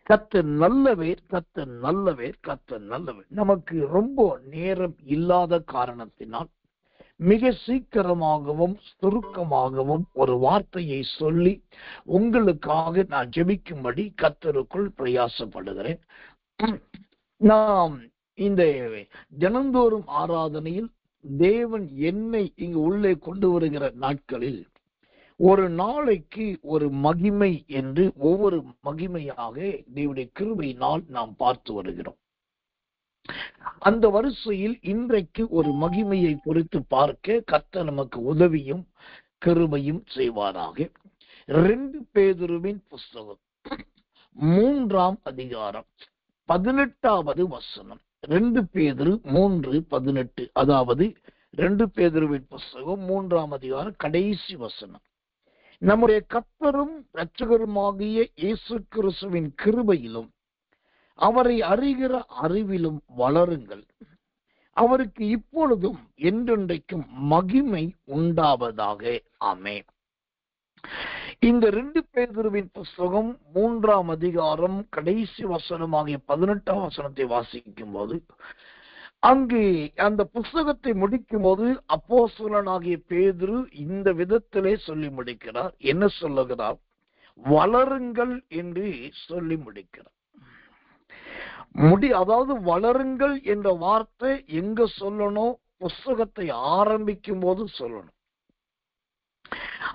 கர்த்தர் நல்லவர், கர்த்தர் நல்லவர், கர்த்தர் நல்லவர். நமக்கு ரொம்ப நேரம் இல்லாத காரணத்தினால் மிக சீக்கிரமாகவும் சுருக்கமாகவும் ஒரு வார்த்தையை சொல்லி உங்களுக்காக நான் ஜெபிக்கும்படி கர்த்தருக்குள் பிரயாசப்படுகிறேன். நாம் இந்த தினந்தோறும் ஆராதனையில் தேவன் என்னை இங்கு உள்ளே கொண்டு வருகிற நாட்களில் ஒரு நாளைக்கு ஒரு மகிமை என்று ஒவ்வொரு மகிமையாக தேவனுடைய கிருபையினால் நாம் பார்த்து வருகிறோம். அந்த வரிசையில் இன்றைக்கு ஒரு மகிமையை குறித்து பார்க்க கர்த்தர் நமக்கு உதவியும் கிருபையும் செய்வாராக. 2 பேதுருவின் புஸ்தகம் 3ஆம் அதிகாரம் 18வது வசனம். 2 பேதுரு 3:18. அதாவது 2 பேதுருவின் புஸ்தகம் 3ஆம் அதிகாரம் கடைசி வசனம். நம்முடைய கர்த்தரும் இரட்சகருமாகிய இயேசு கிறிஸ்துவின் கிருபையிலும் அவரை அறிகிற அறிவிலும் வளருங்கள். அவருக்கு இப்பொழுதும் என்றென்றைக்கும் மகிமை உண்டாவதாக. ஆமென். இந்த 2 பேதுருவின் புஸ்தகம் 3ஆம் அதிகாரம் கடைசி வசனமாகிய 18ஆம் வசனத்தை வாசிக்கும் போது, அங்கு அந்த புஸ்தகத்தை முடிக்கும் போது அப்போஸ்தலனாகிய பேதுரு இந்த விதத்திலே சொல்லி முடிக்கிறார். என்ன சொல்லுகிறார்? வளருங்கள் என்று சொல்லி முடிக்கிறார். அதாவது வளருங்கள் என்ற வார்த்தை எங்க சொல்லணும்? புஸ்தகத்தை ஆரம்பிக்கும் போது சொல்லணும்.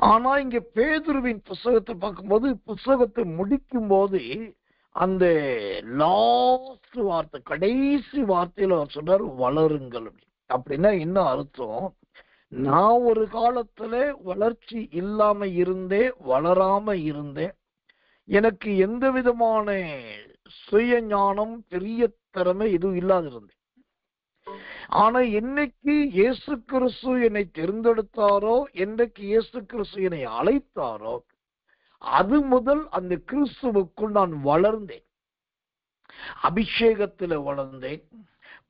ஆனா இங்க பேதுருவின் புஸ்தகத்தை பார்க்கும்போது புஸ்தகத்தை முடிக்கும் போது அந்த லாஸ்ட் வார்த்தை, கடைசி வார்த்தையில அவர் சொல்றாரு வளருங்கள். அப்படின்னா என்ன அர்த்தம்? நான் ஒரு காலத்துல வளர்ச்சி இல்லாம இருந்தேன், வளராம இருந்தேன். எனக்கு எந்த விதமான சுய ஞானம், பெரிய திறமை எதுவும் இல்லாது இருந்தேன். ஆனா என்னைக்கு இயேசு கிறிஸ்து என்னை தேர்ந்தெடுத்தாரோ, என்றைக்கு இயேசு கிறிஸ்து என்னை அழைத்தாரோ, அது முதல் அந்த கிறிஸ்துவுக்குள் நான் வளர்ந்தேன். அபிஷேகத்தில வளர்ந்தேன்,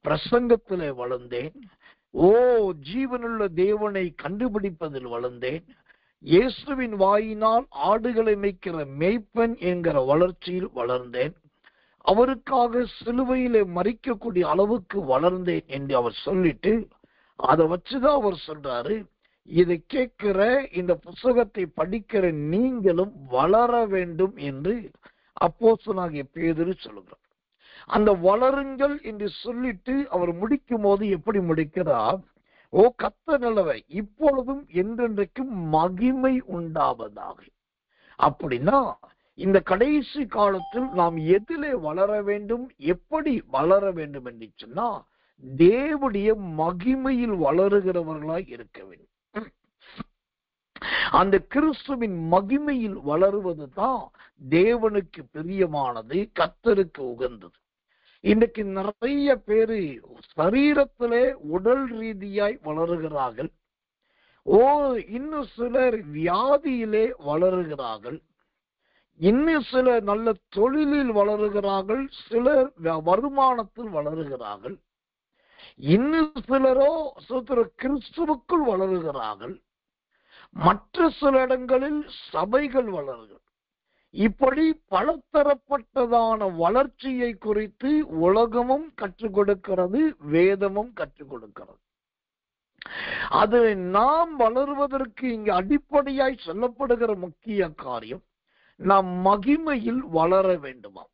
பிரசங்கத்தில வளர்ந்தேன், ஜீவனுள்ள தேவனை கண்டுபிடிப்பதில் வளர்ந்தேன். இயேசுவின் வாயினால் ஆடுகளை மேய்க்கிற மேய்ப்பன் என்கிற வளர்ச்சியில் வளர்ந்தேன். அவருக்காக சிலுவையிலே மரிக்கக்கூடிய அளவுக்கு வளர்ந்தேன் என்று அவர் சொல்லிட்டு அதை வச்சுதான் அவர் சொல்றாரு, இதை கேட்கிற இந்த புத்தகத்தை படிக்கிற நீங்களும் வளர வேண்டும் என்று அப்போஸ்தலனாகிய பேதுரு சொல்லுகிறார். அந்த வளருங்கள் என்று சொல்லிட்டு அவர் முடிக்கும் போது எப்படி முடிக்கிறார்? கர்த்தர் நல்லவர், இப்பொழுதும் என்றென்றைக்கும் மகிமை உண்டாவதாக. அப்படின்னா இந்த கடைசி காலத்தில் நாம் எதிலே வளர வேண்டும், எப்படி வளர வேண்டும் என்று சொன்னா தேவனுடைய மகிமையில் வளருகிறவர்களாய் இருக்க வேண்டும். அந்த கிறிஸ்துவின் மகிமையில் வளருவதுதான் தேவனுக்கு பிரியமானது, கர்த்தருக்கு உகந்தது. இன்றைக்கு நிறைய பேரு சரீரத்திலே உடல் ரீதியாய் வளருகிறார்கள். இன்னும் சிலர் வியாதியிலே வளருகிறார்கள். இன்னும் சிலர் நல்ல தொழிலில் வளருகிறார்கள். சிலர் வருமானத்தில் வளருகிறார்கள். இன்னும் சிலரோ கிறிஸ்துவுக்குள் வளருகிறார்கள். மற்ற சில இடங்களில் சபைகள் வளருகிறது. இப்படி பலதரப்பட்டதான வளர்ச்சியை குறித்து உலகமும் கற்றுக் கொடுக்கிறது, வேதமும் கற்றுக் கொடுக்கிறது. அது நாம் வளருவதற்கு இங்கு அடிப்படையாய் சொல்லப்படுகிற முக்கிய காரியம், நாம் மகிமையில் வளர வேண்டுமா?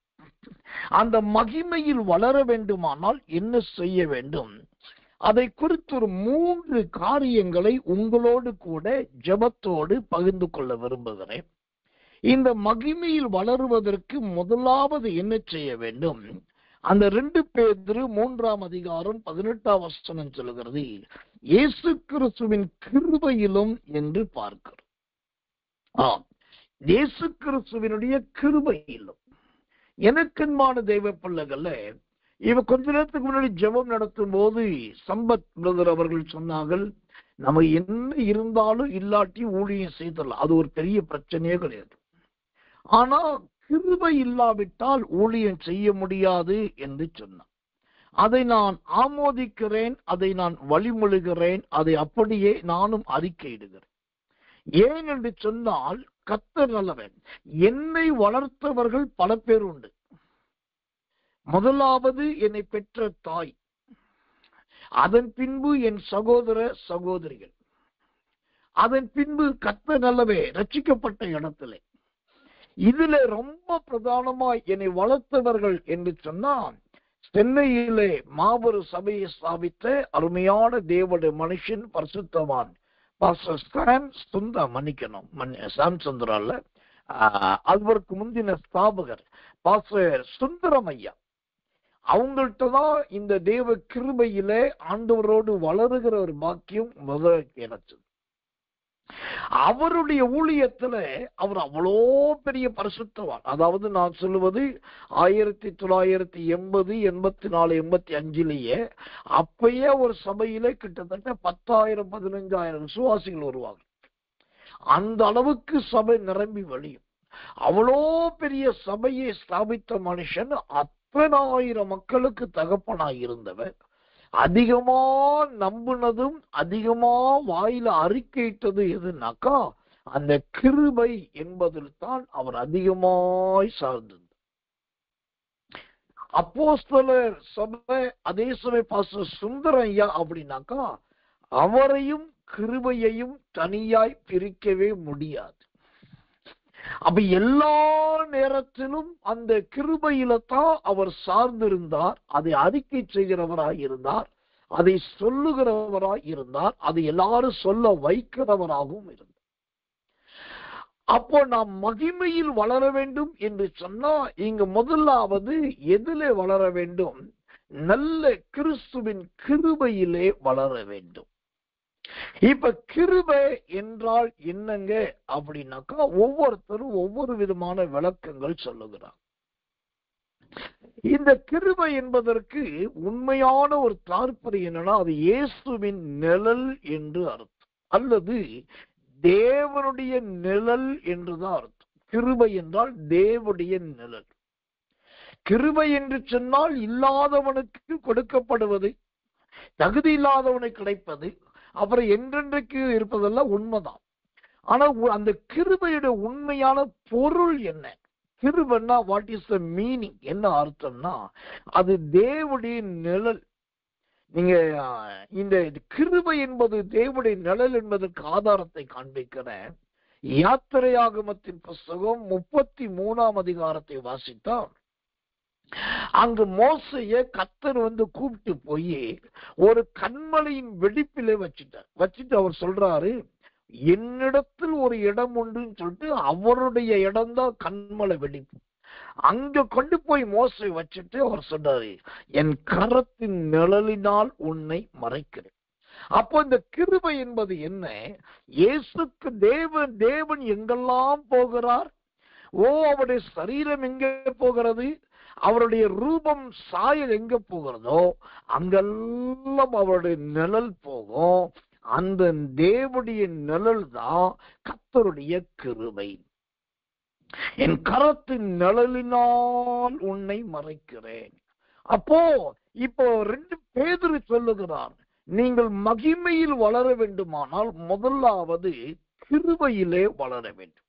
அந்த மகிமையில் வளர வேண்டுமானால் என்ன செய்ய வேண்டும்? அதை குறித்து ஒரு 3 காரியங்களை உங்களோடு கூட ஜெபத்தோடு பகிர்ந்து கொள்ள விரும்புகிறேன். இந்த மகிமையில் வளருவதற்கு முதலாவது என்ன செய்ய வேண்டும்? அந்த 2 பேதுரு 3ஆம் அதிகாரம் 18ஆம் வசனம் சொல்கிறது, இயேசு கிறிஸ்துவின் கிருபையிலும் என்று பார்க்கிறோம். இயேசு கிறிஸ்துவினுடைய கிருபையிலும். எனக்கன்பான தெய்வ பிள்ளைகள்ல, கொஞ்ச நேரத்துக்கு முன்னாடி ஜெபம் நடத்தும் போது சம்பத் பிரதர் அவர்கள் சொன்னார்கள், நம்ம என்ன இருந்தாலும் இல்லாட்டி ஊழியம் செய்தலாம், அது ஒரு பெரிய பிரச்சனையே கிடையாது. ஆனா கிருபை இல்லாவிட்டால் ஊழியம் செய்ய முடியாது என்று சொன்னார். அதை நான் ஆமோதிக்கிறேன், அதை நான் வழிமொழிகிறேன், அதை அப்படியே நானும் அறிக்கையிடுகிறேன். ஏன் என்று சொன்னால் கர்த்தர் நல்லவன். என்னை வளர்த்தவர்கள் பல பேர் உண்டு. முதலாவது என்னை பெற்ற தாய், அதன் பின்பு என் சகோதர சகோதரிகள், அதன் பின்பு கர்த்தர் நல்லவே ரட்சிக்கப்பட்ட இடத்திலே. இதுல ரொம்ப பிரதானமாய் என்னை வளர்த்தவர்கள் என்று சொன்னால், சென்னையிலே மாபெரும் சபையை ஸ்தாபித்த அருமையான தேவனுடைய மனுஷன், பரிசுத்தவான் பாஸ்டர் சாம் சுந்தர், மன்னிக்கணும், சாம் சுந்தர் அல்ல, அவருக்கு முந்தின ஸ்தாபகர் பாஸ்டர் சுந்தரம் ஐயா. அவங்கள்ட்ட தான் இந்த தேவ கிருபையிலே ஆண்டவரோடு வளருகிற ஒரு பாக்கியம் முதல் கிடைச்சது. அவருடைய ஊழியத்துல அவர் அவ்வளோ பெரிய பரிசுத்தவான். அதாவது நான் சொல்லுவது 1980, 84, 85 அப்பயே ஒரு சபையிலே கிட்டத்தட்ட 10,000, 15,000 விசுவாசிகள் வருவாங்க. அந்த அளவுக்கு சபை நிரம்பி வழியும். அவ்வளோ பெரிய சபையை ஸ்தாபித்த மனுஷன், அத்தனை ஆயிரம் மக்களுக்கு தகப்பனாய் இருந்தவர், அதிகமா நம்புனதும் அதிகமா வாயில அறிக்கையிட்டது எதுனாக்கா அந்த கிருபை என்பதில் தான் அவர் அதிகமாய் சார்ந்தது. அப்போஸ்தலர் சபை, அதே சமயம் பாஸ்டர் சுந்தரம் ஐயா அப்படின்னாக்கா அவரையும் கிருபையையும் தனியாய் பிரிக்கவே முடியாது. அப்ப எல்லா நேரத்திலும் அந்த கிருபையில தான் அவர் சார்ந்திருந்தார். அதை அறிக்கை செய்கிறவராய் இருந்தார், அதை சொல்லுகிறவராய் இருந்தார், அதை எல்லாரும் சொல்ல வைக்கிறவராகவும் இருந்தார். அப்போ நாம் மகிமையில் வளர வேண்டும் என்று சொன்னா, இங்க முதலாவது எதிலே வளர வேண்டும்? நல்ல கிறிஸ்துவின் கிருபையிலே வளர வேண்டும். இப்ப கிருபை என்றால் என்னங்க அப்படின்னாக்கா, ஒவ்வொருத்தரும் ஒவ்வொரு விதமான விளக்கங்கள் சொல்லுகிறார். இந்த கிருபை என்பதற்கு உண்மையான ஒரு தாற்பயம் என்னன்னா, அது இயேசுவின் நிழல் என்று அர்த்தம், அல்லது தேவனுடைய நிழல் என்றுதான் அர்த்தம். கிருபை என்றால் தேவனுடைய நிழல். கிருபை என்று சொன்னால் இல்லாதவனுக்கு கொடுக்கப்படுவது, தகுதி இல்லாதவனுக்கு கிடைப்பது, அப்புறம் என்றென்றைக்கு இருப்பதெல்லாம் உண்மைதான். ஆனா அந்த கிருபையுடைய உண்மையான பொருள் என்ன? கிருபைன்னா வாட் இஸ் த மீனிங்? என்ன அர்த்தம்னா, அது தேவனுடைய நிழல். நீங்க இந்த கிருபை என்பது தேவனுடைய நிழல் என்பதற்கு ஆதாரத்தை காண்பிக்கிறேன். யாத்திரையாகமத்தின் புஸ்தகம் 33ஆம் அதிகாரத்தை வாசித்தா, அங்கு மோசைய கர்த்தர் கூப்பிட்டு போய் ஒரு கண்மலையின் வெடிப்பிலே வச்சுட்டு அவர் சொல்றாரு, என்னிடத்தில் ஒரு இடம் உண்டுன்னு சொல்லிட்டு அவருடைய இடம் தான் கண்மலை வெடிப்பு. அங்க கொண்டு போய் மோசை வச்சுட்டு அவர் சொல்றாரு, என் கரத்தின் நிழலினால் உன்னை மறைக்கிறேன். அப்போ இந்த கிருபை என்பது என்ன? இயேசுக்கு தேவன் எங்கெல்லாம் போகிறார், அவருடைய சரீரம் எங்கே போகிறது, அவருடைய ரூபம் சாயல் எங்க போகிறதோ அங்கெல்லாம் அவருடைய நிழல் போகும். அந்த தேவனுடைய நிழல் தான் கர்த்தருடைய கிருபை. என் கரத்தின் நிழலினால் உன்னை மறைக்கிறேன். அப்போ இப்போ 2 பேதுரு சொல்லுகிறார், நீங்கள் மகிமையில் வளர வேண்டுமானால் முதலாவது கிருபையிலே வளர வேண்டும்.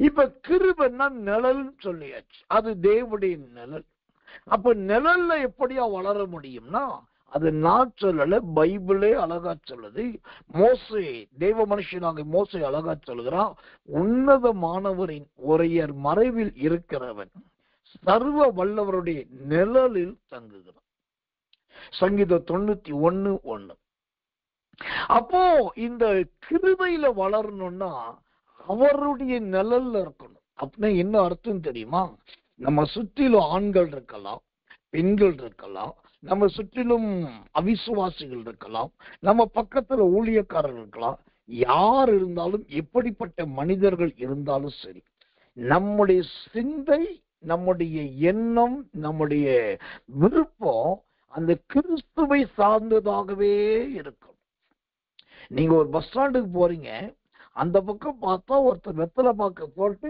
இப்ப கிருபைன்னா நிழல் சொல்லியாச்சு, அது தேவனுடைய நிழல். அப்ப நிழல்ல எப்படியா வளர முடியும்னா, அது நான் சொல்லல, பைபிளே அழகா சொல்லுது. மோசே, தேவ மனுஷனாக மோசே அழகா சொல்லுகிறான், உன்னதமானவரின் ஒரையர் மறைவில் இருக்கிறவன் சர்வ வல்லவருடைய நிழலில் தங்குகிறான். சங்கீதம் 91:1. அப்போ இந்த கிருபையில வளரணும்னா அவருடைய நிழல்ல இருக்கணும். அப்படின்னா என்ன அர்த்தம் தெரியுமா? நம்ம சுற்றிலும் ஆண்கள் இருக்கலாம், பெண்கள் இருக்கலாம், நம்ம சுற்றிலும் அவிசுவாசிகள் இருக்கலாம், நம்ம பக்கத்துல ஊழியக்காரர்கள் இருக்கலாம். யார் இருந்தாலும், எப்படிப்பட்ட மனிதர்கள் இருந்தாலும் சரி, நம்முடைய சிந்தை, நம்முடைய எண்ணம், நம்முடைய விருப்பம் அந்த கிறிஸ்துவை சார்ந்ததாகவே இருக்கும். நீங்க ஒரு பஸ் ஸ்டாண்டுக்கு போறீங்க, அந்த பக்கம் பார்த்தா ஒருத்தர் வெத்தலை பாக்க போட்டு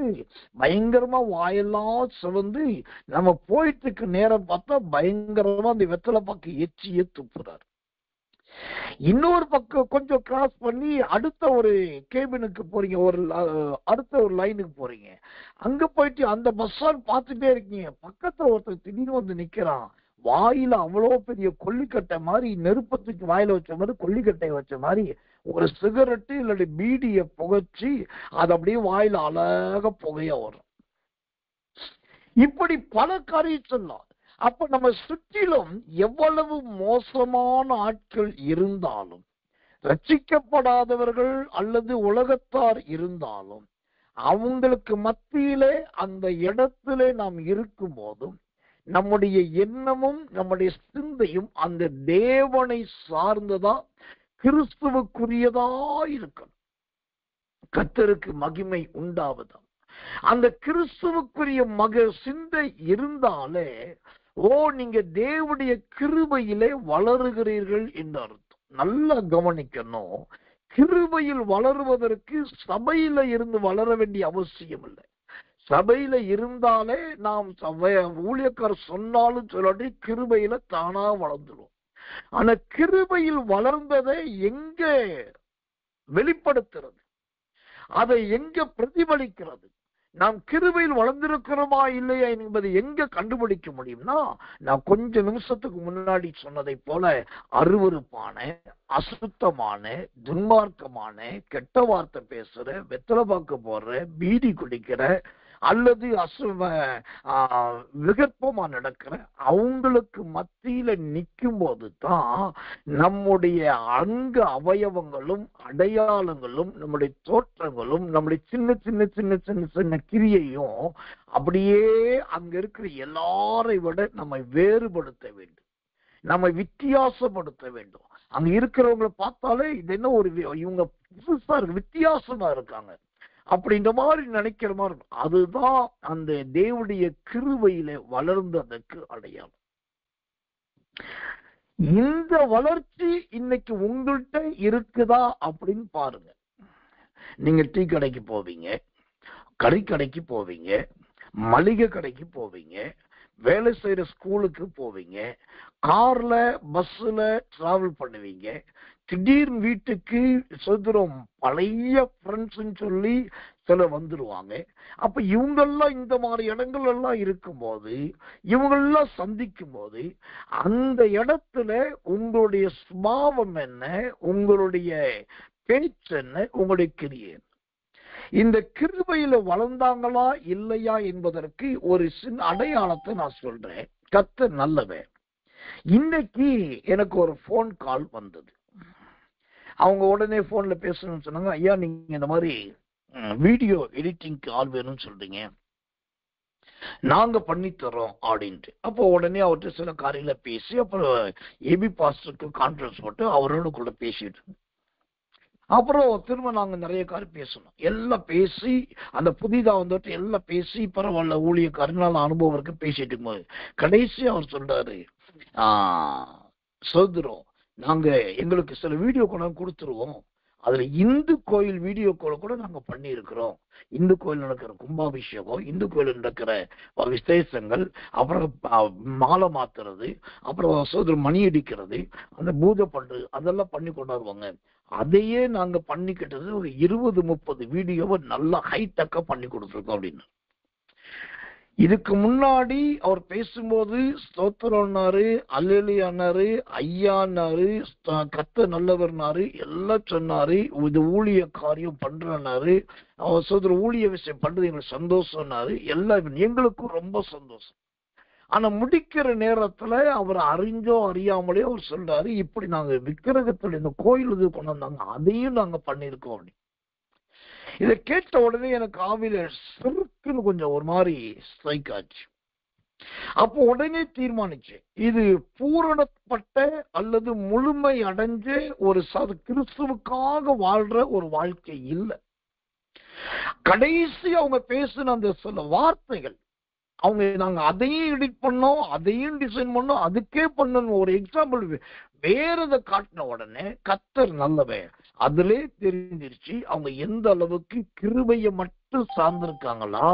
பயங்கரமா வாயெல்லாம் சிவந்து, நம்ம போயிட்டு நேரம் பார்த்தா பயங்கரமா அந்த வெத்தலை பாக்கு எச்சியே துப்புறாரு. இன்னொரு பக்கம் கொஞ்சம் கிராஸ் பண்ணி அடுத்த ஒரு கேபினுக்கு போறீங்க, அடுத்த ஒரு லைனுக்கு போறீங்க. அங்க போயிட்டு அந்த பஸ் ஸ்டாண்ட் பார்த்துட்டே இருக்கீங்க. பக்கத்துல ஒருத்தர் திடீர்னு வந்து நிக்கிறான். வாயில அவ்வளோ பெரிய கொல்லிக்கட்டை மாதிரி, நெருப்பத்துக்கு வாயில வச்ச மாதிரி, கொல்லிக்கட்டையை வச்ச மாதிரி ஒரு சிகரெட்டு இல்லாட்டி பீடிய புகைச்சு அது அப்படியே வாயில அழகா புகையா வரும். இப்படி பல காரியம் சொல்லலாம். அப்ப நம்ம சுற்றிலும் எவ்வளவு மோசமான ஆட்கள் இருந்தாலும், ரட்சிக்கப்படாதவர்கள் அல்லது உலகத்தார் இருந்தாலும், அவங்களுக்கு மத்தியிலே அந்த இடத்திலே நாம் இருக்கும் போதும் நம்முடைய எண்ணமும் நம்முடைய சிந்தையும் அந்த தேவனை சார்ந்ததா, கிறிஸ்துவுக்குரியதா இருக்கணும். கர்த்தருக்கு மகிமை உண்டாவதா. அந்த கிறிஸ்துவுக்குரிய சிந்தை இருந்தாலே நீங்க தேவனுடைய கிருபையிலே வளருகிறீர்கள் என்று அர்த்தம். நல்லா கவனிக்கணும். கிருபையில் வளருவதற்கு சபையில இருந்து வளர வேண்டிய அவசியம் இல்லை. சபையில இருந்தாலே நாம் ஊழியக்காரர் சொன்னாலும் சொல்லாட்டி கிருபையில தானா வளர்ந்துடும். ஆனா கிருபையில் வளர்ந்ததை எங்க வெளிப்படுத்துறது, அதை எங்க பிரதிபலிக்கிறது, நாம் கிருபையில் வளர்ந்திருக்கிறோமா இல்லையா என்பதை எங்க கண்டுபிடிக்க முடியும்னா, நான் கொஞ்ச நிமிஷத்துக்கு முன்னாடி சொன்னதை போல அருவருப்பான, அசுத்தமான, துன்மார்க்கமான, கெட்ட வார்த்தை பேசுற, வெத்தலை பாக்க போடுற, பீடி குடிக்கிற அல்லது விகற்பமா நடக்கிற அவங்களுக்கு மத்தியில நிற்கும் போது தான் நம்முடைய அங்க அவயவங்களும் அடையாளங்களும் நம்முடைய தோற்றங்களும் நம்முடைய சின்ன சின்ன சின்ன சின்ன சின்ன கிரியையும் அப்படியே அங்க இருக்கிற எல்லாரை விட நம்மை வேறுபடுத்த வேண்டும், நம்மை வித்தியாசப்படுத்த வேண்டும். அங்க இருக்கிறவங்களை பார்த்தாலே இது என்ன ஒரு இவங்க புதுசா இருக்கு, வித்தியாசமா இருக்காங்க அப்படின்ற மாதிரி நினைக்கிற மாதிரி இருக்கும். அதுதான் அந்த தேவனுடைய கிருபையில வளர்ந்ததற்கு அடையாளம். இந்த வளர்ச்சி இன்னைக்கு உங்கள்கிட்ட இருக்குதா அப்படின்னு பாருங்க. நீங்க டீ கடைக்கு போவீங்க, கறிக்கடைக்கு போவீங்க, மளிகை கடைக்கு போவீங்க, வேலை செய்யற ஸ்கூலுக்கு போவீங்க, கார்ல பஸ்ல டிராவல் பண்ணுவீங்க, திடீர்னு வீட்டுக்கு சொல்றோம் பழைய ஃப்ரெண்ட்ஸ்ன்னு சொல்லி சில வந்துருவாங்க. அப்ப இவங்கெல்லாம் இந்த மாதிரி இடங்கள் எல்லாம் இருக்கும்போது, இவங்கெல்லாம் சந்திக்கும் போது அந்த இடத்துல உங்களுடைய சுபாவம் என்ன, உங்களுடைய பேச்சு என்ன, உங்களுடைய கிரியை, இந்த கிருபையில வளர்ந்தாங்களா இல்லையா என்பதற்கு ஒரு சின்ன அடையாளத்தை நான் சொல்றேன். கர்த்தர் நல்லவன். இன்னைக்கு எனக்கு ஒரு போன் கால் வந்தது. அவங்க உடனே போன்ல பேசணும்னு சொன்னாங்க. ஐயா, நீங்க இந்த மாதிரி வீடியோ எடிட்டிங்க்கு ஆள் வேணும்னு சொல்றீங்க, நாங்க பண்ணி தரோம் அப்படின்ட்டு. அப்போ உடனே அவர்கிட்ட சில காரியங்களை பேசி அப்புறம் ஏபி பாஸ்டருக்கு கான்ஃபரன்ஸ் போட்டு அவரோட கூட பேசிட்டு அப்புறம் திரும்ப நாங்க நிறைய காரியம் பேசணும். எல்லாம் பேசி அந்த புதிதா வந்துட்டு எல்லாம் பேசி பரவாயில்ல ஊழியக்காரனால அனுபவம் இருக்கு பேசிட்டு இருக்கும்போது கடைசி அவர் சொல்றாரு, சோதரம் நாங்க எங்களுக்கு சில வீடியோ கொண்டாந்து கொடுத்துருவோம், அதுல இந்து கோயில் வீடியோ கூட நாங்க பண்ணி இருக்கிறோம். இந்து கோயில் நடக்கிற கும்பாபிஷேகம், இந்து கோயில் நடக்கிற விசேஷங்கள், அப்புறம் மாலை மாத்துறது, அப்புறம் சோதரம் மணி அடிக்கிறது, அந்த பூஜை பண்றது, அதெல்லாம் பண்ணி கொண்டாடுவாங்க. அதையே நாங்க பண்ணிக்கிட்டது ஒரு 20-30 வீடியோவை நல்லா ஹைடெக்கா பண்ணி கொடுத்துருக்கோம் அப்படின்னு. இதுக்கு முன்னாடி அவர் பேசும்போது ஸ்தோத்திரம்னாரு, அல்லேலூயான்னாரு, ஐயான்னாரு, கர்த்தர் நல்லவர்னாரு, எல்லாம் சொன்னாரு. இது ஊழிய காரியம் பண்றனாரு, அவர் சோதர ஊழிய விஷயம் பண்றது எங்களுக்கு சந்தோஷம்னாரு. எல்லாம் எங்களுக்கும் ரொம்ப சந்தோஷம். ஆனா முடிக்கிற நேரத்துல அவர் அறிஞ்சோ அறியாமலே அவர் சொல்றாரு, இப்படி நாங்க விக்கிரகத்துல இந்த கோயில் இது கொண்டு வந்தாங்க, அதையும் நாங்க பண்ணிருக்கோம் அப்படி. இதை கேட்ட உடனே எனக்கு ஆவில சிறுக்குன்னு கொஞ்சம் ஒரு மாதிரி ஸ்ட்ரைக் ஆச்சு. அப்போ உடனே தீர்மானிச்சு, இது பூரணப்பட்ட அல்லது முழுமை அடைஞ்ச ஒரு கிறிஸ்துவுக்காக வாழ்ற ஒரு வாழ்க்கை இல்லை. கடைசி அவங்க பேசின அந்த சில வார்த்தைகள், அவங்க நாங்க அதையும் எடிட் பண்ணோம், அதையும் டிசைன் பண்ணோம், அதுக்கே பண்ணணும். ஒரு எக்ஸாம்பிள் வேற இதை காட்டின உடனே கர்த்தர் நல்லவன் அதுலே தெரிஞ்சிருச்சு அவங்க எந்த அளவுக்கு கிருபையை மட்டும் சார்ந்திருக்காங்களா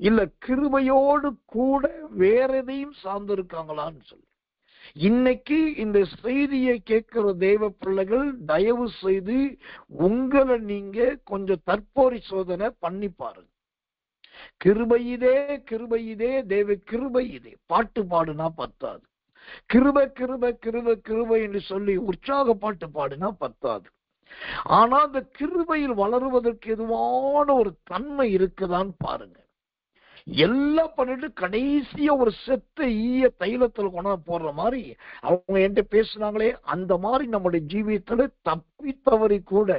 இல்ல கிருபையோடு கூட வேற எதையும் சார்ந்திருக்காங்களான்னு சொல்லி. இன்னைக்கு இந்த செய்தியை கேட்கிற தேவ பிள்ளைகள் தயவு செய்து உங்களை நீங்க கொஞ்சம் தற்போரி பண்ணி பாருங்க. கிருபையிதே கிருபையிதே தேவ கிருபையிதே பாட்டு பாடுனா பத்தாது. கிருப கிருப கிருப கிருபை என்று சொல்லி உற்சாக பாட்டு பாடுனா பத்தாது. ஆனா அந்த கிருபையில் வளருவதற்கு எதுவான ஒரு தன்மை இருக்குதான்னு பாருங்க. எல்லாம் பண்ணிட்டு கடைசியா ஒரு செத்த ஈய தைலத்துல கொண்டாந்து போடுற மாதிரி அவங்க என்கிட்ட பேசுனாங்களே, அந்த மாதிரி நம்முடைய ஜீவியத்துல தப்பி தவறி கூட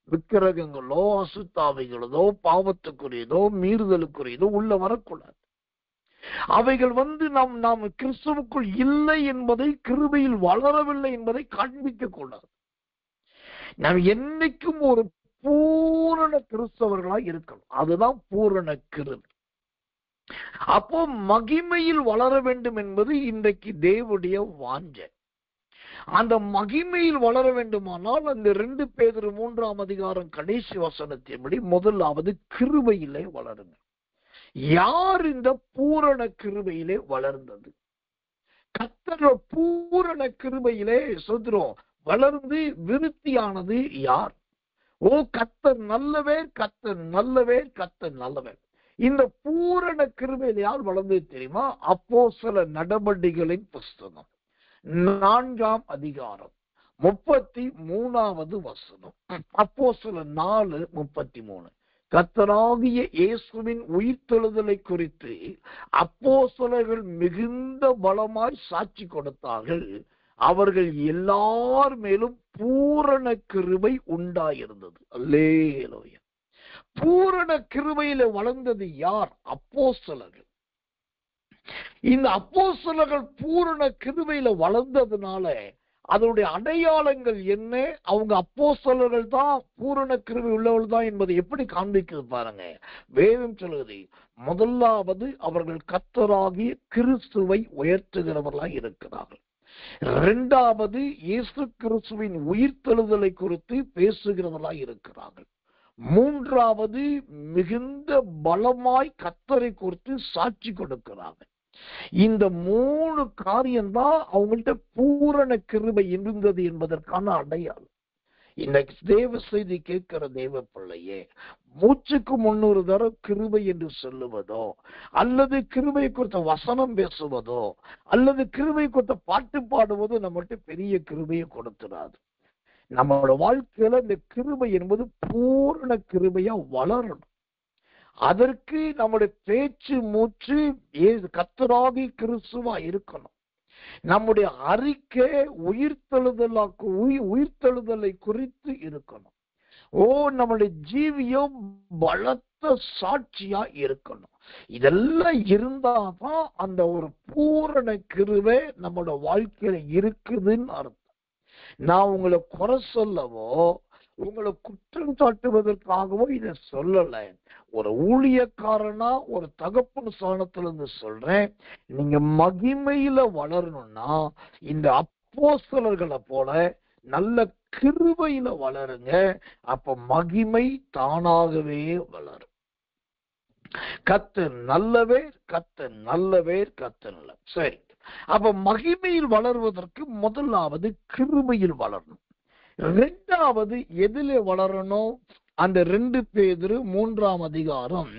விக்கிரகங்களோ அசுத்தாவைகளோ பாவத்துக்குரியதோ மீறுதலுக்குரியதோ உள்ள வரக்கூடாது. அவைகள் நாம் கிறிஸ்துவுக்குள் இல்லை என்பதை, கிருபையில் வளரவில்லை என்பதை காண்பிக்க கூடாது. நாம் என்னைக்கும் ஒரு பூரண கிறிஸ்தவர்களா இருக்கணும். அதுதான் பூரண கிருபை. அப்போ மகிமையில் வளர வேண்டும் என்பது இன்றைக்கு தேவனுடைய வாஞ்சை. அந்த மகிமையில் வளர வேண்டுமானால் அந்த 2 பேதுரு 3ஆம் அதிகாரம் கடைசி வசனத்தின்படி முதலாவது கிருபையிலே வளருங்க. யார் இந்த பூரண கிருபையிலே வளர்ந்தது? கர்த்தர் பூரண கிருபையிலே சொல்றோம் வளர்ந்து விருத்தியானது யார்? ஓ கர்த்தர் நல்லவர், கர்த்தர் நல்லவர், கர்த்தர் நல்லவர். இந்த பூரண கிருபையில் யார் வளர்ந்தது தெரியுமா? அப்போஸ்தலர் நடபடிகளின் புஸ்தகம் 4ஆம் அதிகாரம் 33வது வசனம். அப்போஸ்தலர் 4:33. கர்த்தராகிய இயேசுவின் உயிர்த்தெழுதலை குறித்து அப்போஸ்தலர்கள் மிகுந்த பலமாய் சாட்சி கொடுத்தார்கள். அவர்கள் எல்லார் மேலும் பூரண கிருபை உண்டாயிருந்தது. அல்லேலூயா. பூரண கிருபையில வளர்ந்தது யார்? அப்போஸ்தலர்கள். இந்த அப்போஸ்தலர்கள் பூரண கிருபையில வளர்ந்ததுனால அதனுடைய அடையாளங்கள் என்ன? அவங்க அப்போஸ்தலர்கள் தான் பூரண கிருபை உள்ளவர்கள் தான் என்பதை எப்படி காண்பிக்கிறது பாருங்க. வேதம் சொல்லுது, முதலாவது அவர்கள் கர்த்தராகிய கிறிஸ்துவை உயர்த்துகிறவர்களாய் இருக்கிறார்கள். 2வது இயேசு கிறிஸ்துவின் உயிர்த்தெழுதலை குறித்து பேசுகிறவர்களாய் இருக்கிறார்கள். 3வது மிகுந்த பலமாய் கர்த்தரை குறித்து சாட்சி கொடுக்கிறார்கள். இந்த 3 காரியம்தான் அவங்கள்ட்ட பூரண கிருபை இருந்தது என்பதற்கான அடையாளம். இன்னைக்கு தேவ செய்தி கேட்கிற தேவ பிள்ளையே, மூச்சுக்கு 300 தரம் கிருபை என்று சொல்லுவதோ, அல்லது கிருபை குறித்த வசனம் பேசுவதோ, அல்லது கிருபை குறித்த பாட்டு பாடுவதோ நம்மகிட்ட பெரிய கிருபையை கொடுத்துடாது. நம்மளோட வாழ்க்கையில இந்த கிருபை என்பது பூரண கிருபையா வளரணும். அதற்கு நம்முடைய பேச்சு மூச்சு கர்த்தராகிய கிறிஸ்துவா இருக்கணும். நம்முடைய அறிக்கை உயிர்த்தெழுதலை குறித்து இருக்கணும். நம்முடைய ஜீவியம் பலத்த சாட்சியா இருக்கணும். இதெல்லாம் இருந்தாதான் அந்த ஒரு பூரண கிருபை நம்மளோட வாழ்க்கையில இருக்குதுன்னு அர்த்தம். நான் உங்களை குறை சொல்லவோ உங்களை குற்றம் சாட்டுவதற்காகவோ இதை சொல்லல. ஒரு ஊழியக்காரனா ஒரு தகப்பன் ஸ்தானத்திலிருந்து சொல்றேன், நீங்க மகிமையில வளரணும்னா இந்த அப்போஸ்தலர்களை போல நல்ல கிருபையில வளருங்க. அப்ப மகிமை தானாகவே வளரும். கர்த்தர் நல்லவர், கர்த்தர் நல்லவர், கர்த்தர் நல்லவர். சரி, அப்ப மகிமையில் வளருவதற்கு முதலாவது கிருபையில் வளரணும். 2வது எதிலே வளரணும்? அந்த 2 பேதுரு 3ஆம் அதிகாரம்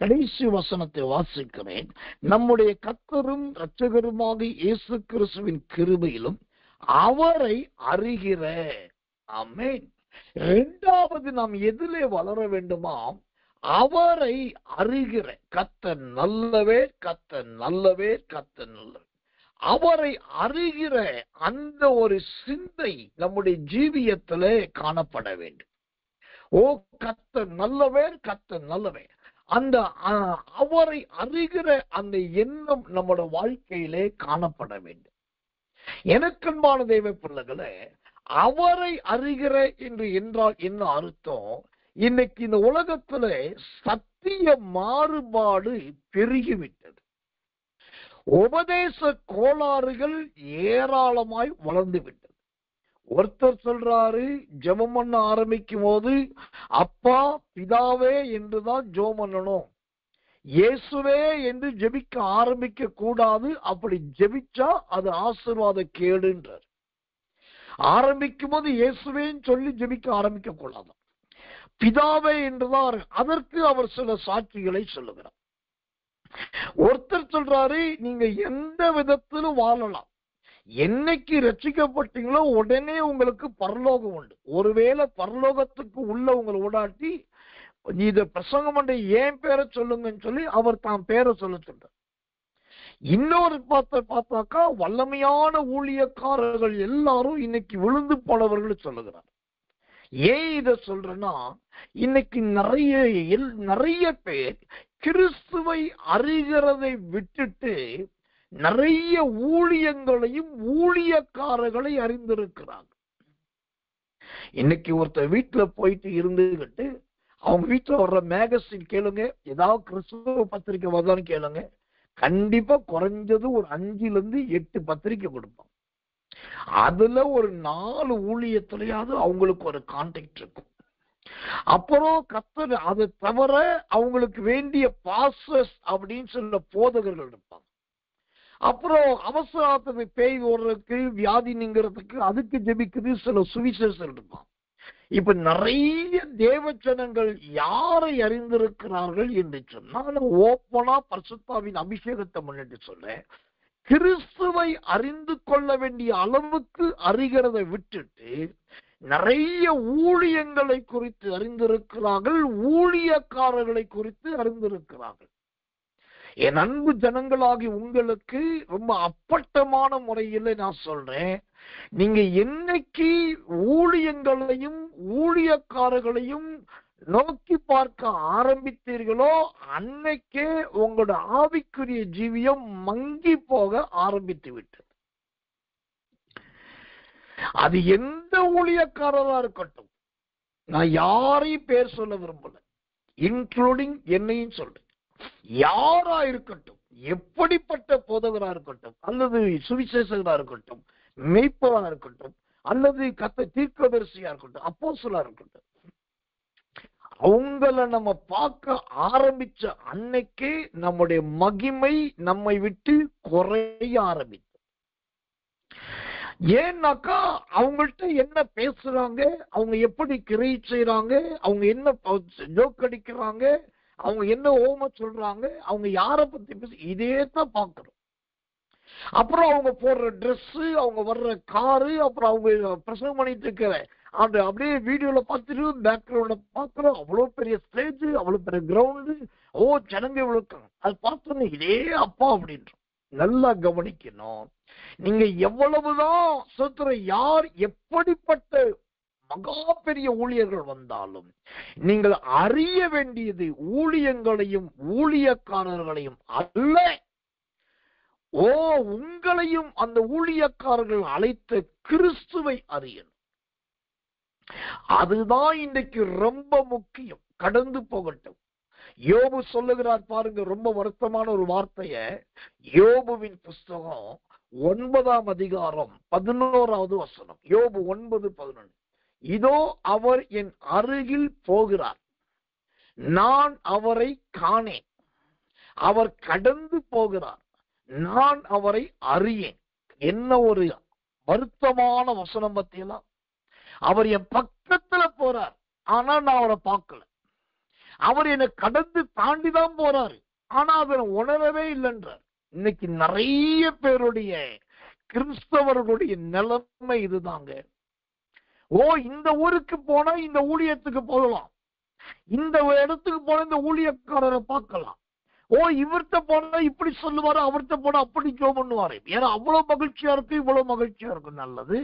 கடைசி வசனத்தை வாசிக்கிறேன். நம்முடைய கர்த்தரும் இரட்சகருமாக இயேசு கிறிஸ்துவின் கிருபையிலும் அவரை அறிகிற. ஆமென். 2வது நாம் எதிலே வளர வேண்டுமா? அவரை அறிகிற. கர்த்தர் நல்லவர், கர்த்தர் நல்லவர், கர்த்தர் நல்லவர். அவரை அறிகிற அந்த ஒரு சிந்தை நம்முடைய ஜீவியத்திலே காணப்பட வேண்டும். கர்த்தர் நல்லவர், கர்த்தர் நல்லவர். அந்த அவரை அறிகிற அந்த எண்ணம் நம்முடைய வாழ்க்கையிலே காணப்பட வேண்டும். எனக்கன்பான தேவ பிள்ளைகளே, அவரை அறிகிற என்று என்றால் என்ன அர்த்தம்? இன்னைக்கு இந்த உலகத்துல சத்திய மாறுபாடு பெருகிவிட்டது. உபதேச கோளாறுகள் ஏராளமாய் வளர்ந்து விட்டது. ஒருத்தர் சொல்றாரு, ஜெபம் பண்ண ஆரம்பிக்கும் போது அப்பா பிதாவே என்றுதான் ஜெபம் பண்ணணும். இயேசுவே என்று ஜெபிக்க ஆரம்பிக்க கூடாது. அப்படி ஜெபிச்சா அது ஆசீர்வாத கேடுன்றார். ஆரம்பிக்கும் போது இயேசுவேன்னு சொல்லி ஜெபிக்க ஆரம்பிக்க கூடாது. பிதாவே என்றுதான். அதற்கு அவர் சில சாட்சிகளை சொல்லுகிறார். ஒருத்தர் சொல்றாரு, நீங்க எந்த விதத்திலும் வாழலாம், என்னைக்கு ரட்சிக்கப்பட்டீங்களோ உடனே உங்களுக்கு பரலோகம் உண்டு. ஒருவேளை பரலோகத்துக்கு உள்ள உங்களை ஓடாட்டி இத பிரசங்கம் பண்ண ஏன் பேரை சொல்லுங்கன்னு சொல்லி அவர் தான் பேரை சொல்ல சொல்றார். இன்னொரு பார்த்தாக்கா வல்லமையான ஊழியக்காரர்கள் எல்லாரும் இன்னைக்கு விழுந்து போனவர்கள் சொல்லுகிறார். ஏன் இத சொல்றேன்னா, இன்னைக்கு நிறைய பேர் கிறிஸ்துவை அறிகிறதை விட்டுட்டு நிறைய ஊழியங்களையும் ஊழியக்காரர்களை அறிந்திருக்கிறாங்க. இன்னைக்கு ஒருத்தர் வீட்டுல போயிட்டு இருந்துகிட்டு அவங்க வீட்டுல வர்ற மேகசின் கேளுங்க, ஏதாவது கிறிஸ்துவ பத்திரிக்கை வருதான்னு கேளுங்க, கண்டிப்பா குறைஞ்சது ஒரு 5-8 பத்திரிக்கை கொடுப்பாங்க. அதுல ஒரு 4 ஊழியத்திலேயாவது அவங்களுக்கு ஒரு கான்டாக்ட் இருக்கும். அப்புறம் கர்த்தர் அதை தவிர அவங்களுக்கு வேண்டிய பாஸ்டர்ஸ் அப்படின்னு சொல்ல போதகர்கள் இருப்பாங்க. அப்புறம் அவசரத்துக்கு பேய் ஓடுறதுக்கு, வியாதி நீங்கிறதுக்கு, அதுக்கு ஜெபிக்குது சில சுவிசேஷம் இருப்பான். இப்ப நிறைய தேவஜனங்கள் யாரை அறிந்திருக்கிறார்கள் என்று சொன்னால், ஓப்பனா பரிசுத்தாவின் அபிஷேகத்தை முன்னிட்டு சொல்ல, கிறிஸ்துவை அறிந்து கொள்ள வேண்டிய அளவுக்கு அறிகிறதை விட்டுட்டு நிறைய ஊழியங்களை குறித்து அறிந்திருக்கிறார்கள், ஊழியக்காரர்களை குறித்து அறிந்திருக்கிறார்கள். என் அன்பு ஜனங்களாகி உங்களுக்கு ரொம்ப அப்பட்டமான முறையில் நான் சொல்றேன், நீங்க என்னைக்கு ஊழியங்களையும் ஊழியக்காரர்களையும் நோக்கி பார்க்க ஆரம்பித்தீர்களோ அன்னைக்கே உங்களோட ஆவிக்குரிய ஜீவியம் மங்கி போக ஆரம்பித்து விட்டது. அது எந்த ஊழியக்காரரா இருக்கட்டும், நான் யாரையும் பேர் சொல்ல விரும்பல, இன்க்ளூடிங் என்னையும் சொல்றேன். யாரா இருக்கட்டும், எப்படிப்பட்ட போதகரா இருக்கட்டும், அல்லது சுவிசேஷகரா இருக்கட்டும், மெய்ப்பரா இருக்கட்டும், அல்லது தீர்க்கதரிசியா இருக்கட்டும், அப்போஸ்தலரா இருக்கட்டும், அவங்கள நம்ம பார்க்க ஆரம்பிச்ச அன்னைக்கே நம்முடைய மகிமை நம்மை விட்டு குறைய ஆரம்பிச்சு. ஏன்னாக்கா அவங்கள்ட்ட என்ன பேசுறாங்க, அவங்க எப்படி கிரை செய்யறாங்க, அவங்க என்ன ஜோக் அடிக்கிறாங்க, அவங்க என்ன ஓம சொல்றாங்க, அவங்க யாரை பத்தி பேச, இதே தான் பாக்குறோம். அப்புறம் அவங்க போடுற ட்ரெஸ், அவங்க வர்ற காரு, அப்புறம் அவங்க பிரசங்கம் பண்ணிட்டு இருக்கிற அந்த அப்படியே வீடியோல பார்த்துட்டு பேக்ரவுண்ட்ல பாக்குறோம். அவ்வளவு பெரிய ஸ்டேஜ், அவ்வளவு பெரிய கிரவுண்டு, ஜனங்க இவ்வளவு, அது பார்த்தோன்னு இதே அப்பா அப்படின்றோம். நல்லா கவனிக்கணும். நீங்க எவ்வளவுதான் சொத்துற, யார் எப்படிப்பட்ட மகா பெரிய ஊழியர்கள் வந்தாலும் நீங்கள் அறிய வேண்டியது ஊழியங்களையும் ஊழியக்காரர்களையும் அல்ல, உங்களையும் அந்த ஊழியக்காரர்கள் அழைத்த கிறிஸ்துவை அறியணும். அதுதான் இன்னைக்கு ரொம்ப முக்கியம். கடந்து போகட்டும். யோபு சொல்லுகிறார் பாருங்க, ரொம்ப வருத்தமான ஒரு வார்த்தைய. யோபுவின் புஸ்தகம் 9ஆம் அதிகாரம் 11வது வசனம். யோபு 9:11. இதோ அவர் என் அருகில் போகிறார், நான் அவரை காணேன். அவர் கடந்து போகிறார், நான் அவரை அறியேன். என்ன ஒரு வருத்தமான வசனம் பத்தியெல்லாம். அவர் என் பக்கத்துல போறார், ஆனா நான் அவரை பார்க்கல. அவர் என்னை கடந்து தாண்டிதான் போறாரு, ஆனா அதை உணரவே இல்லைன்றார். இன்னைக்கு நிறைய பேருடைய கிறிஸ்தவர்களுடைய நிலைமை இதுதாங்க. இந்த ஊருக்கு போனா இந்த ஊழியத்துக்கு போகலாம், இந்த இடத்துக்கு போனா இந்த ஊழியக்காரரை பார்க்கலாம், இவர்கிட்ட போனா இப்படி சொல்லுவாரு, அவர்கிட்ட போனா அப்படி ஜோ பண்ணுவாரு. ஏன்னா அவ்வளவு மகிழ்ச்சியா இருக்கு, இவ்வளவு மகிழ்ச்சியா இருக்கு, நல்லது.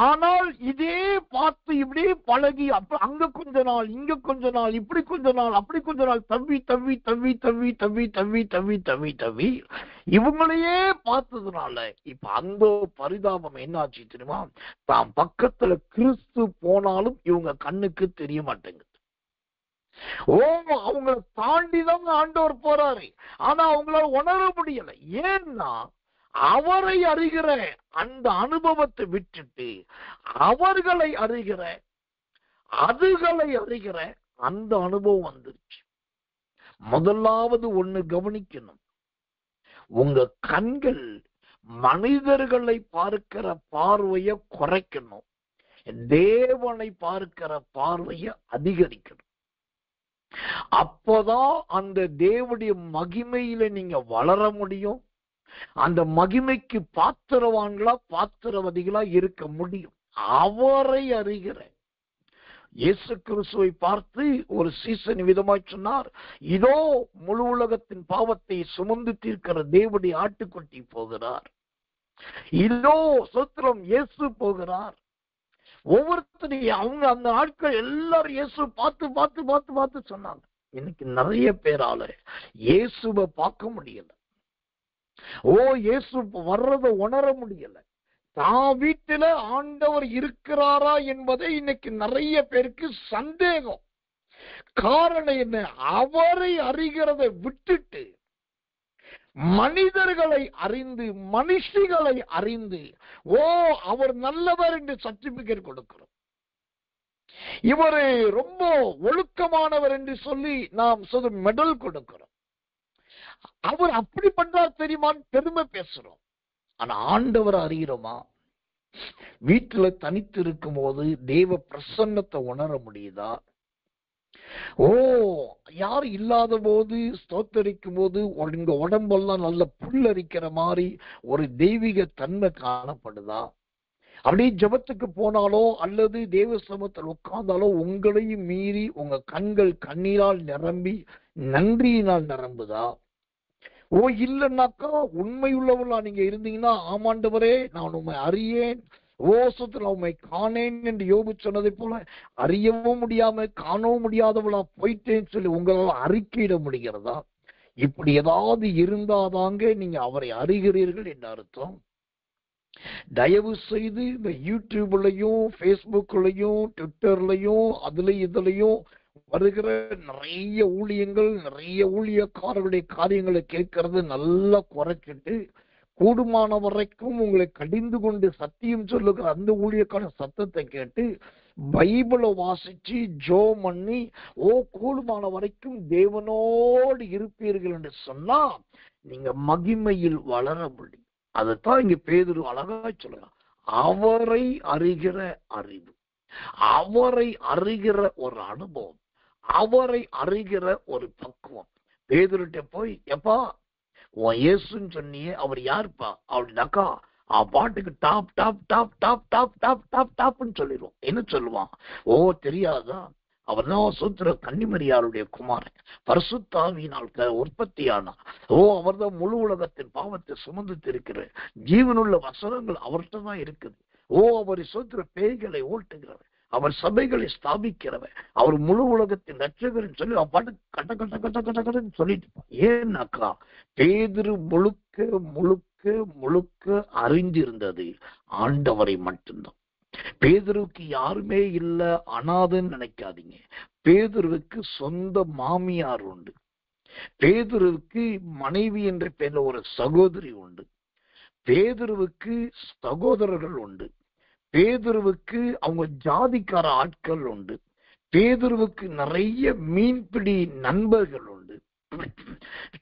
ஆனால் இதே பார்த்து இப்படியே பழகி, அங்க கொஞ்ச நாள், இங்க கொஞ்ச நாள், இப்படி கொஞ்ச நாள், அப்படி கொஞ்ச நாள், தவி தவி தவி தவி தவி தவி தவி தவி தவி இவங்களையே பார்த்ததுனால இப்ப அந்த பரிதாபம் என்னாச்சு தெரியுமா? தான் பக்கத்துல கிறிஸ்து போனாலும் இவங்க கண்ணுக்கு தெரிய மாட்டேங்குது. அவங்களை தாண்டிதான் ஆண்டவர் போறாரு, ஆனா அவங்களால உணர முடியல. ஏன்னா அவரை அறிகிற அந்த அனுபவத்தை விட்டுட்டு அவர்களை அறிகிற, அதுகளை அறிகிற அந்த அனுபவம் வந்துருச்சு. முதலாவது ஒண்ணு கவனிக்கணும். உங்க கண்கள் மனிதர்களை பார்க்கிற பார்வையை குறைக்கணும், தேவனை பார்க்கிற பார்வையை அதிகரிக்கணும். அப்போதான் அந்த தேவனுடைய மகிமையில நீங்க வளர முடியும். அந்த மகிமைக்கு பாத்திரவான்களா பாத்திரவதிகளா இருக்க முடியும். அவரை அறிகிற இயேசு கிறிஸ்துவை பார்த்து ஒரு சீசன் விதமாய் சொன்னார், இதோ முழு உலகத்தின் பாவத்தை சுமந்து தீர்க்கிற தேவனுடைய ஆட்டுக்குட்டி போகிறார், இதோ சோத்திரம் இயேசு போகிறார். ஒவ்வொருத்தரையும் அவங்க அந்த ஆட்கள் எல்லாரும் இயேசு பார்த்து பார்த்து பார்த்து பார்த்து சொன்னாங்க. இன்னைக்கு நிறைய பேரால இயேசுவை பார்க்க முடியல. இயேசு வர்றதை உணர முடியல. தான் வீட்டில ஆண்டவர் இருக்கிறாரா என்பதை இன்னைக்கு நிறைய பேருக்கு சந்தேகம். காரணம் என்ன? அவரை அறிகிறதை விட்டுட்டு மனிதர்களை அறிந்து மனுஷிகளை அறிந்து அவர் நல்லவர் என்று சர்டிபிகேட் கொடுக்கிறோம், இவரு ரொம்ப ஒழுக்கமானவர் என்று சொல்லி நாம் மெடல் கொடுக்கிறோம். அவர் அப்படி பண்றார் தெரியுமான்னு பெருமை பேசுறோம். ஆனா ஆண்டவர் அறிகிறோமா? வீட்டுல தனித்து இருக்கும் போது தேவ பிரசன்னத்தை உணர முடியுதா? யார் இல்லாத போது ஸ்தோத்தரிக்கும் போது உங்க உடம்பெல்லாம் நல்ல புல்லரிக்கிற மாதிரி ஒரு தெய்வீக தன்மை காணப்படுதா? அப்படியே ஜபத்துக்கு போனாலோ அல்லது தேவ சமூகத்தில் உட்கார்ந்தாலோ உங்களையும் மீறி உங்க கண்கள் கண்ணீரால் நிரம்பி நன்றியினால் நிரம்புதா? இல்லைன்னாக்கா உண்மை உள்ளவர்களா நீங்க இருந்தீங்கன்னா, ஆமாண்டவரே நான் உண்மை அறியேன், சுத்துல உண்மை காணேன் என்று யோபு சொன்னதை போல அறியவும் முடியாம காணவும் முடியாதவளா போயிட்டேன்னு சொல்லி உங்களால் அறிக்கையிட முடிகிறதா? இப்படி ஏதாவது இருந்தாதாங்க நீங்க அவரை அறிகிறீர்கள் என்று அர்த்தம். தயவு செய்து இந்த யூடியூப்லயும் பேஸ்புக்லயும் ட்விட்டர்லயும் இதுலயும் வருகிற நிறைய ஊழியங்கள், நிறைய ஊழியக்காரர்களுடைய காரியங்களை கேட்கறது நல்லா குறைச்சிட்டு, கூடுமான வரைக்கும் உங்களை கடிந்து கொண்டு சத்தியம் சொல்லுகிற அந்த ஊழியக்கான சத்தத்தை கேட்டு பைபிளை வாசிச்சு ஜோ பண்ணி கூடுமான வரைக்கும் தேவனோடு இருப்பீர்கள் என்று சொன்னா நீங்க மகிமையில் வளர முடியும். அதைத்தான் இங்க பேதுரு அழகா சொல்லலாம். அவரை அறிகிற அறிவு, அவரை அறிகிற ஒரு அனுபவம், அவரை அறிகிற ஒரு பக்குவம். பேதுருட்ட போய் எப்பா உன் இயேசுன்னு சொன்னியே அவர் யாருப்பா அப்படின்னாக்கா பாட்டுக்கு top top top top top top top டாப்னு சொல்லிடுவோம். என்ன சொல்லுவான்? தெரியாதா? அவர் தான் சூத்திர கன்னிமரியாருடைய குமாரன், பரிசுத்தாவியினால் உற்பத்தியானா. அவர் தான் முழு உலகத்தின் பாவத்தை சுமந்து இருக்கிற ஜீவனுள்ள வசனங்கள் அவர்கிட்ட தான் இருக்குது. அவர் சூத்திர பேய்களை ஓட்டுகிறவர், அவர் சபைகளை ஸ்தாபிக்கிறவர், அவர் முழு உலகத்தின் ரட்சகர்னு சொல்லி பாட்டு கட்ட கட்ட கட்ட கட்ட கட்டன்னு சொல்லிட்டு. ஏன்னாக்கா பேதுரு முழுக்க முழுக்க முழுக்க அறிஞ்சிருந்தது ஆண்டவரை மட்டும்தான். பேதுருவுக்கு யாருமே இல்ல, அனாதைன்னு நினைக்காதீங்க. பேதுருவுக்கு சொந்த மாமியார் உண்டு, பேதுருவுக்கு மனைவி என்ற பேர்ல ஒரு சகோதரி உண்டு, பேதுருவுக்கு சகோதரர்கள் உண்டு, பேதுருவுக்கு அவங்க ஜாதிக்கார ஆட்கள் உண்டு, பேதுருவுக்கு நிறைய மீன்பிடி நண்பர்கள் உண்டு,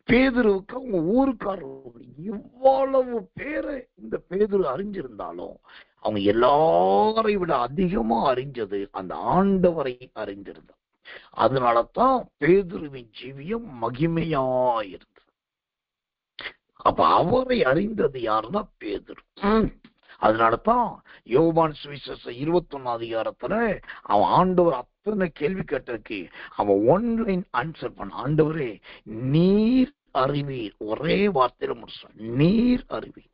பேதுருவுக்கு அவங்க ஊருக்காரர். இவ்வளவு பேரை இந்த பேதுரு அறிஞ்சிருந்தாலும் அவங்க எல்லாரை விட அதிகமா அறிஞ்சது அந்த ஆண்டவரை அறிந்திருந்தார். அதனாலதான் பேதுருவின் ஜீவியம் மகிமையாயிருந்தது. அப்ப அவரை அறிந்தது யாருன்னா பேதுரு. அதனாலதான் யோவான் சுவிசேஷம் 21 அதிகாரத்துல அவன் ஆண்டவர் அத்தனை கேள்வி கேட்டதுக்கு அவன் ஒன்லைன் ஆன்சர் பண்ண, ஆண்டவரே நீர் அறிவீர், ஒரே வார்த்தையில முடிச்சான், நீர் அறிவீர்.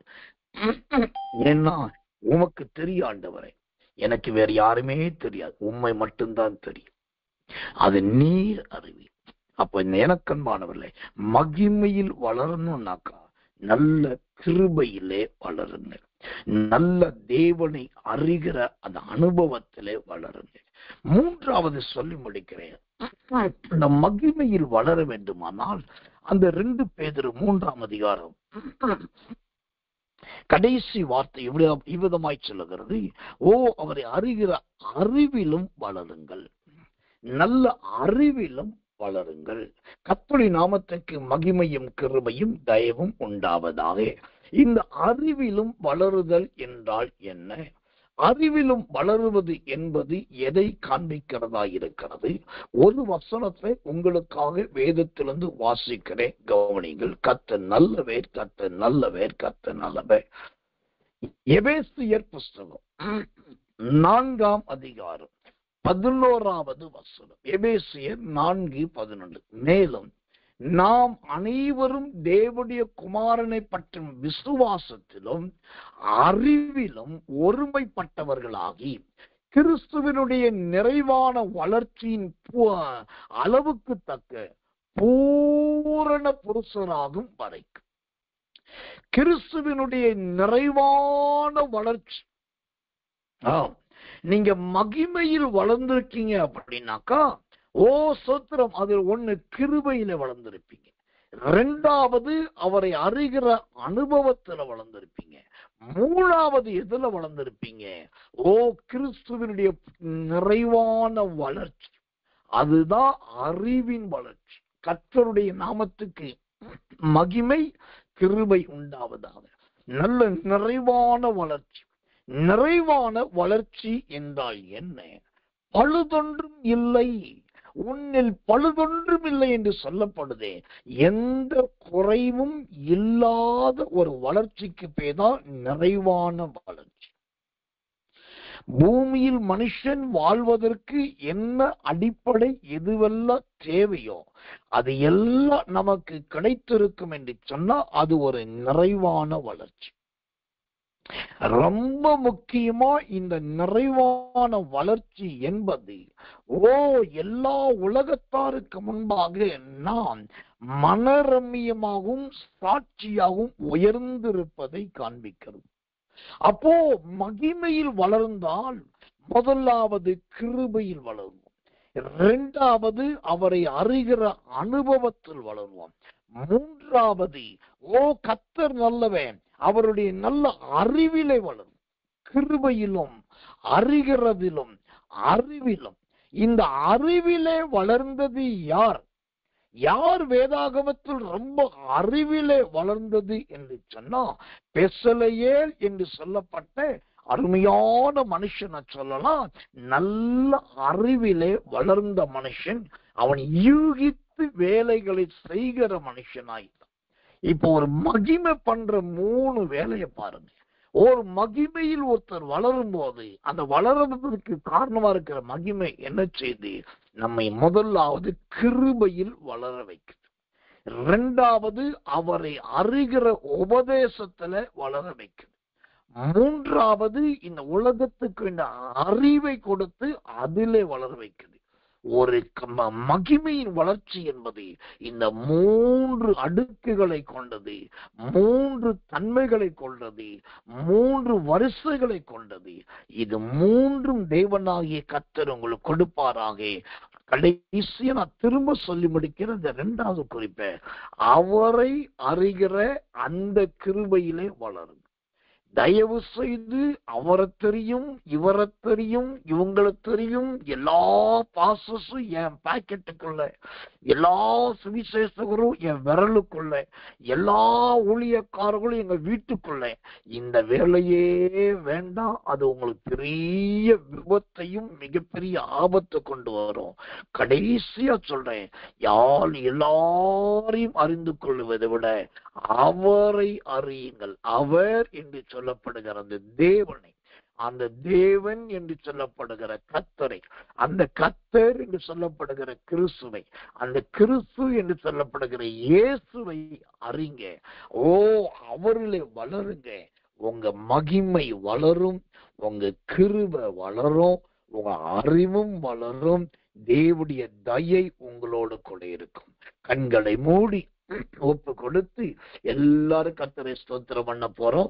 ஏன்னா உமக்கு தெரியும் ஆண்டவரே, எனக்கு வேற யாருமே தெரியாது, உண்மை மட்டும்தான் தெரியும், அது நீர் அறிவீர். அப்ப எனக்கன்பானவர்களே, மகிமையில் வளரணும்னாக்கா நல்ல கிருபையிலே வளருங்க, நல்ல தேவனை அறிகிற அந்த அனுபவத்திலே வளருங்க. மூன்றாவது சொல்லி முடிக்கிறேன், இந்த மகிமையில் வளர வேண்டுமானால் அந்த 2 பேதுரு 3ஆம் அதிகாரம் கடைசி வார்த்தை இவ்விதமாய் சொல்லுகிறது, அவரை அறிகிற அறிவிலும் வளருங்கள், நல்ல அறிவிலும் வளருங்கள். கர்த்தருடைய நாமத்துக்கு மகிமையும் கிருபையும் தயவும் உண்டாவதாக. இந்த அறிவிலும் வளருதல் என்றால் என்ன? அறிவிலும் வளருவது என்பது எதை காண்பிக்கிறதா இருக்கிறது? ஒரு வசனத்தை உங்களுக்காக வேதத்திலிருந்து வாசிக்கிறேன், கவனிங்கள். கர்த்தர் நல்லவர், கர்த்தர் நல்லவர், கர்த்தர் நல்லவர். எபேசியர் புஸ்தகம் 4ஆம் அதிகாரம் 11வது வசனம். எபேசியர் 4:11. மேலும் நாம் அனைவரும் தேவனுடைய குமாரனை பற்றும் விசுவாசத்திலும் அறிவிலும் ஒருமைப்பட்டவர்களாகி கிறிஸ்துவினுடைய நிறைவான வளர்ச்சியின் அளவுக்கு தக்க பூரண புருஷராகும் வரைக்கும். கிறிஸ்துவினுடைய நிறைவான வளர்ச்சி. நீங்க மகிமையில் வளர்ந்திருக்கீங்க அப்படின்னாக்கா, ஓ சோத்திரம், அது ஒண்ணு கிருபையில வளர்ந்திருப்பீங்க. ரெண்டாவது அவரை அறிகிற அனுபவத்துல வளர்ந்திருப்பீங்க. மூணாவது எதுல வளர்ந்திருப்பீங்க? ஓ கிறிஸ்துவினுடைய நிறைவான வளர்ச்சி. அதுதான் அறிவின் வளர்ச்சி. கர்த்தருடைய நாமத்துக்கு மகிமை கிருபை உண்டாவதாக. நல்ல நிறைவான வளர்ச்சி. நிறைவான வளர்ச்சி என்றால் என்ன? பழுதொன்றும் இல்லை, உன்னில் பழுதொன்றும் இல்லை என்று சொல்லப்படுதே. எந்த குறைவும் இல்லாத ஒரு வளர்ச்சிக்கு பேர்தான் நிறைவான வளர்ச்சி. பூமியில் மனுஷன் வாழ்வதற்கு என்ன அடிப்படை எதுவெல்லாம் தேவையோ அது எல்லாம் நமக்கு கிடைத்திருக்கும் என்று சொன்னா அது ஒரு நிறைவான வளர்ச்சி. ரொம்ப முக்கியமா இந்த நிறைவான வளர்ச்சி என்பது எல்லா உலகத்தாருக்கு முன்பாக நாம் மனரம்யமாகவும் சாட்சியாகவும் உயர்ந்திருப்பதை காண்பிக்கிறது. அப்போ மகிமையில் வளர்ந்தால் முதலாவது கிருபையில் வளருவோம், இரண்டாவது அவரை அறிகிற அனுபவத்தில் வளருவோம், மூன்றாவது கர்த்தர் நல்லவன், அவருடைய நல்ல அறிவிலே வளரும். கிருபையிலும் அறிகிறதிலும் அறிவிலும். இந்த அறிவிலே வளர்ந்தது யார்? யார் வேதாகமத்தில் ரொம்ப அறிவிலே வளர்ந்தது என்று சொன்னா, பெசலெயேல் என்று சொல்லப்பட்ட அருமையான மனுஷனை சொல்லலாம். நல்ல அறிவிலே வளர்ந்த மனுஷன். அவன் யூகித்து வேலைகளை செய்கிற மனுஷனாய். இப்போ ஒரு மகிமை பண்ற 3 வேலையை பாருங்க. ஒரு மகிமையில் ஒருத்தர் வளரும் போது அந்த வளர்றதுக்கு காரணமா இருக்கிற மகிமை என்ன செய்து நம்மை முதலாவது கிருபையில் வளர வைக்குது. இரண்டாவது அவரை அறிகிற உபதேசத்துல வளர வைக்குது. மூன்றாவது இந்த உலகத்துக்கு இந்த அறிவை கொடுத்து அதிலே வளர வைக்குது. ஒரு மகிமையின் வளர்ச்சி என்பது இந்த 3 அடுக்குகளை கொண்டது, 3 தன்மைகளை கொண்டது, 3 வரிசைகளை கொண்டது. இது 3ம் தேவனாகிய கர்த்தர் உங்களுக்கு கொடுப்பாராக. கடைசியா நான் திரும்ப சொல்லி முடிக்கிற இந்த 2வது குறிப்பை, அவரை அறிகிற அந்த கிருபையிலே வளரும். தயவு செய்து அவரை தெரியும், இவரை தெரியும், இவங்களை தெரியும், எல்லா பாசஸும் என் பாக்கெட்டுக்குள்ள, எல்லா சுவிசேஷகரும் என் விரலுக்குள்ள, எல்லா ஊழியக்காரர்களும் எங்க வீட்டுக்குள்ள. இந்த வேலையே வேண்டாம். அது உங்களுக்கு பெரிய விபத்தையும் மிகப்பெரிய ஆபத்தை கொண்டு வரும். கடைசியா சொல்றேன், எல்லாரையும் அறிந்து கொள்வதை விட அவரை அறியுங்கள். அவர் என்று சொல்லப்படுகிற அந்த தேவனை, அந்த தேவன் என்று சொல்லப்படுகிற கர்த்தரை, அந்த கர்த்தர் என்று சொல்லப்படுகிற கிறிஸ்துவை, அந்த கிறிஸ்து என்று சொல்லப்படுகிற இயேசுவை அறிங்க. அவரிலே வளருங்க. உங்க மகிமை வளரும், உங்க கிருபை வளரும், உங்க அறிவும் வளரும். தேவனுடைய தயை உங்களோடு கூட இருக்கும். கண்களை மூடி ஒப்பு கொடுத்து எல்லாரும் கர்த்தரை ஸ்தோத்திரம் பண்ண போறோம்.